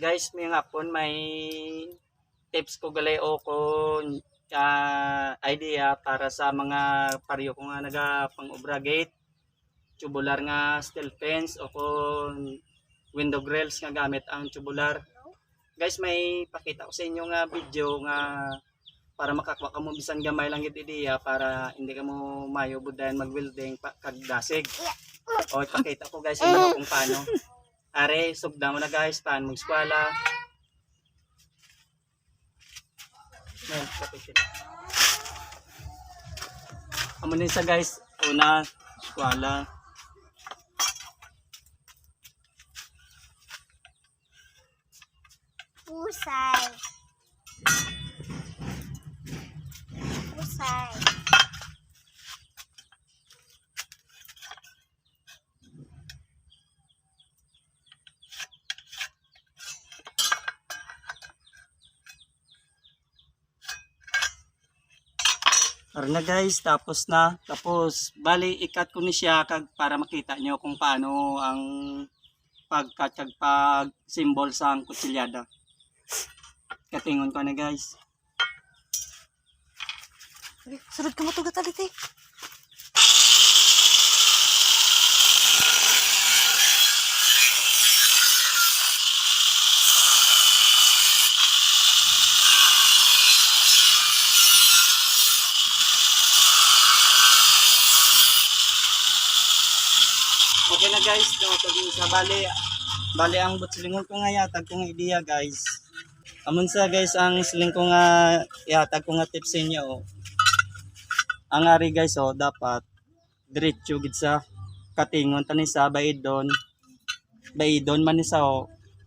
Guys, may ngapon may tips ko galay o kon idea para sa mga pariyo ko nga naga pang-obra gate, tubular nga steel fence o kon window grills nga gamit ang tubular. Guys, may pakita ko sa inyo nga video nga para makakuha ka mo bisan gamay lang yung idea para hindi ka mo mayo budayan mag-welding kag dasig. O ipakita ko guys kung paano. Are, sugda mo na guys, paano mag-eskwela. Amo din sa guys, una, eskwela. Pusay. Pusay. Para na guys, tapos bali ikat ko ni siya kag para makita nyo kung paano ang pag-cut kag pag-symbol sa kutsilyada. Katingon ko na guys. Sunod ka mo to gatalit eh. Okay na guys, sa bali ang butsilingon ko nga yatag kong idea guys. Amon sa guys ang siling ko nga yatag ko nga tips sa inyo. Ang ari guys dapat diretso gid sa katingon tani sa baidon man ni sa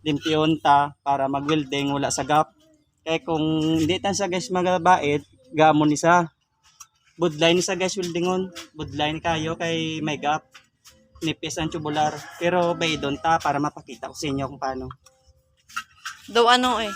limpyon ta para mag-welding wala sa gap. Kaya kung hindi tan sa guys magabait gamon ni sa budlay ni sa guys weldingon, budlay ni kayo kay may gap. Nipis ang tubular pero baidon ta para mapakita ko sa inyo kung paano. Daw ano eh.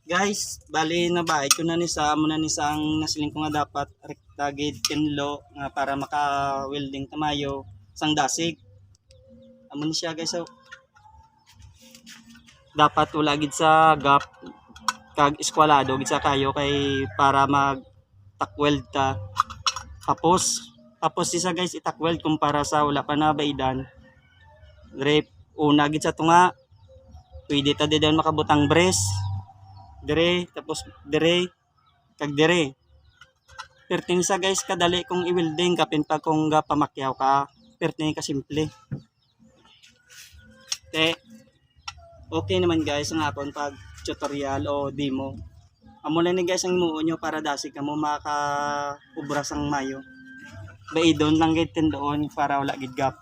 Guys, bali na ba ito na ni sa amo na ni sa ang nasiling ko nga dapat rekta gid tinlo nga para maka-welding tamayo sang dasig. Amo ni siya guys dapat wala gid sa gap kag eskwalado gid sa kayo kay para mag takweld ta. Tapos isa guys itakweld kumpara sa wala pa na baidan. Dire una gid sa tunga. Pwede ta din makabutang brace. Dire tapos dire kag dire. Perting sa guys kadali kung i-welding kapin pa kung pamakyaw ka. Perting ka simple. Okay naman guys ang akon pag tutorial o demo. Amo na ni guys ang imuo nyo para dasig ka mo maka-ubra sang mayo. Baidon lang gid doon para wala gid gap.